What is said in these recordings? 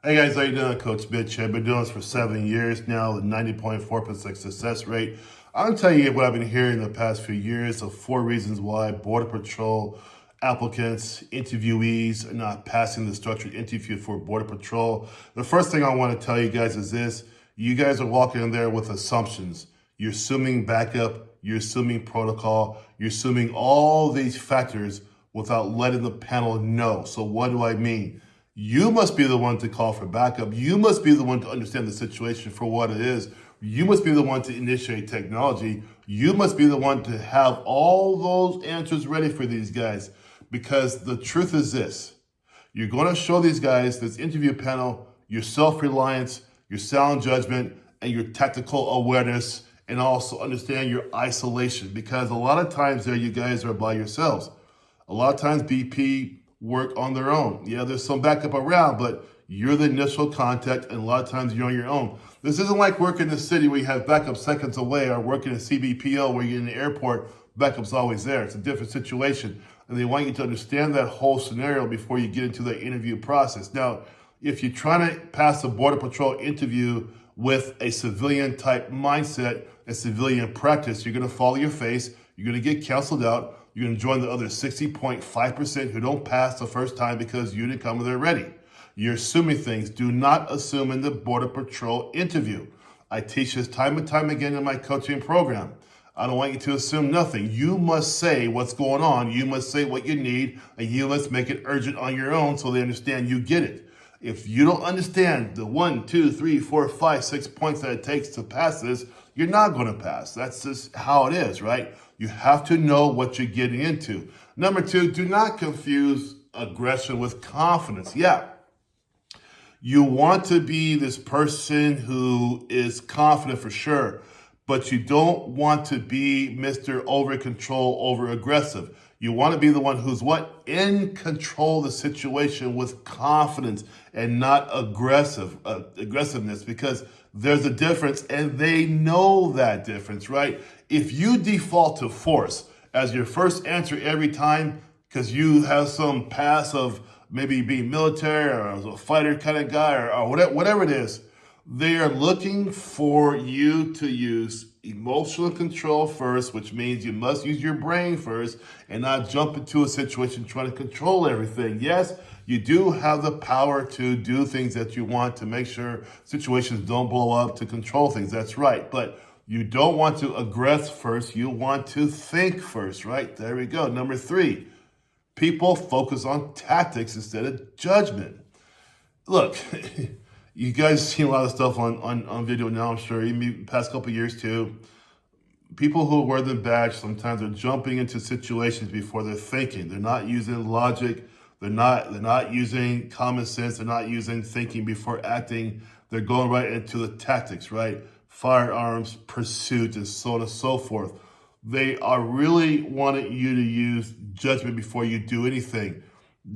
Hey guys, how you doing? Coach Mitch. I've been doing this for 7 years now, the 90.4% success rate. I'm gonna tell you what I've been hearing the past few years of 4 reasons why Border Patrol applicants, interviewees are not passing the structured interview for Border Patrol. The first thing I want to tell you guys is this: you guys are walking in there with assumptions. You're assuming backup, you're assuming protocol, you're assuming all these factors without letting the panel know. So what do I mean? You must be the one to call for backup. You must be the one to understand the situation for what it is. You must be the one to initiate technology. You must be the one to have all those answers ready for these guys. Because the truth is this: you're going to show these guys, this interview panel, your self-reliance, your sound judgment, and your tactical awareness, and also understand your isolation. Because a lot of times there, you guys are by yourselves. A lot of times BP work on their own. Yeah, there's some backup around, but you're the initial contact, and a lot of times you're on your own. This isn't like working in the city where you have backup seconds away, or working at CBPO where you're in the airport, backup's always there. It's a different situation. And they want you to understand that whole scenario before you get into the interview process. Now, if you're trying to pass a Border Patrol interview with a civilian type mindset, a civilian practice, you're gonna fall on your face, you're gonna get canceled out, you're going to join the other 60.5% who don't pass the first time because you didn't come there ready. You're assuming things. Do not assume in the Border Patrol interview. I teach this time and time again in my coaching program. I don't want you to assume nothing. You must say what's going on. You must say what you need, and you must make it urgent on your own so they understand you get it. If you don't understand the 1, 2, 3, 4, 5, 6 points that it takes to pass this, you're not going to pass. That's just how it is, right? You have to know what you're getting into. Number 2, do not confuse aggression with confidence. Yeah, you want to be this person who is confident for sure, but you don't want to be Mr. Over Control, over aggressive. You want to be the one who's what? In control of the situation with confidence and not aggressiveness, because there's a difference and they know that difference, right? If you default to force as your first answer every time because you have some past of maybe being military or as a fighter kind of guy or whatever it is, they are looking for you to use emotional control first, which means you must use your brain first and not jump into a situation trying to control everything. Yes, you do have the power to do things that you want to make sure situations don't blow up, to control things. That's right. But you don't want to aggress first. You want to think first, right? There we go. Number 3, people focus on tactics instead of judgment. Look, you guys seen a lot of stuff on video now, I'm sure, even the past couple of years too. People who wear the badge sometimes are jumping into situations before they're thinking. They're not using logic. They're not using common sense. They're not using thinking before acting. They're going right into the tactics, right? Firearms, pursuit, and so on and so forth. They are really wanting you to use judgment before you do anything.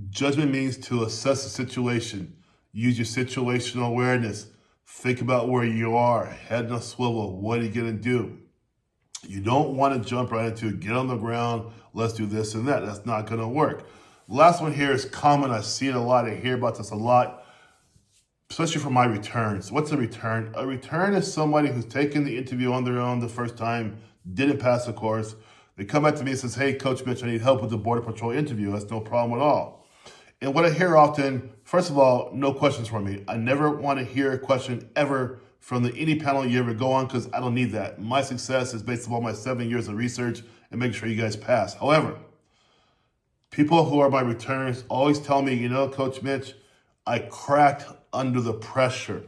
Judgment means to assess the situation. Use your situational awareness. Think about where you are. Head in a swivel. What are you going to do? You don't want to jump right into it. Get on the ground. Let's do this and that. That's not going to work. Last one here is common. I see it a lot. I hear about this a lot, especially for my returns. What's a return? A return is somebody who's taken the interview on their own the first time, didn't pass the course. They come back to me and says, hey, Coach Mitch, I need help with the Border Patrol interview. That's no problem at all. And what I hear often, first of all, no questions from me. I never want to hear a question ever from any panel you ever go on, because I don't need that. My success is based upon my 7 years of research and making sure you guys pass. However, people who are my returners always tell me, Coach Mitch, I cracked under the pressure.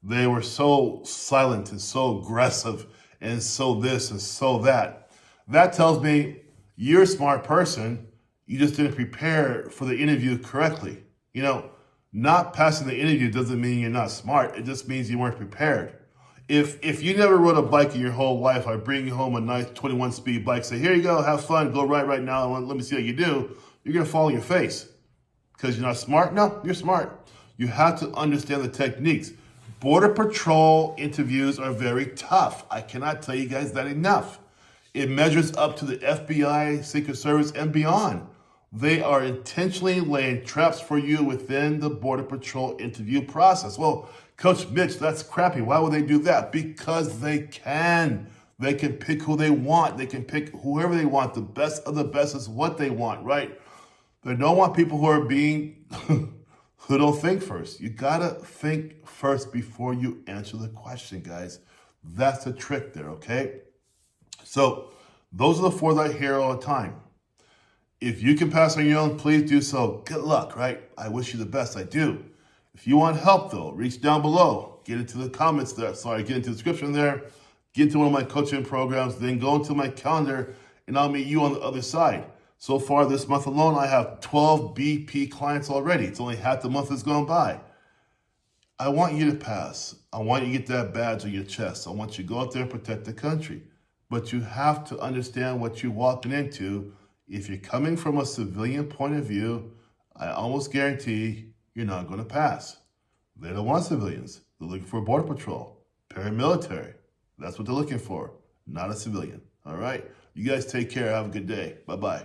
They were so silent and so aggressive and so this and so that. That tells me you're a smart person. You just didn't prepare for the interview correctly. Not passing the interview doesn't mean you're not smart. It just means you weren't prepared. If you never rode a bike in your whole life, I bring you home a nice 21 speed bike, say, here you go, have fun, go right now, and let me see how you do, you're going to fall on your face. Because you're not smart? No, you're smart. You have to understand the techniques. Border Patrol interviews are very tough. I cannot tell you guys that enough. It measures up to the FBI, Secret Service, and beyond. They are intentionally laying traps for you within the Border Patrol interview process. Well, Coach Mitch, that's crappy. Why would they do that? Because they can. They can pick who they want. They can pick whoever they want. The best of the best is what they want, right? They don't want people who are being, who don't think first. You gotta think first before you answer the question, guys. That's the trick there, okay? So, those are the four that I hear all the time. If you can pass on your own, please do so. Good luck, right? I wish you the best. I do. If you want help, though, reach down below. Get into the comments there. Sorry, get into the description there. Get into one of my coaching programs. Then go into my calendar, and I'll meet you on the other side. So far this month alone, I have 12 BP clients already. It's only half the month has gone by. I want you to pass. I want you to get that badge on your chest. I want you to go out there and protect the country. But you have to understand what you're walking into. If you're coming from a civilian point of view, I almost guarantee you're not going to pass. They don't want civilians. They're looking for Border Patrol, paramilitary. That's what they're looking for, not a civilian. All right? You guys take care. Have a good day. Bye-bye.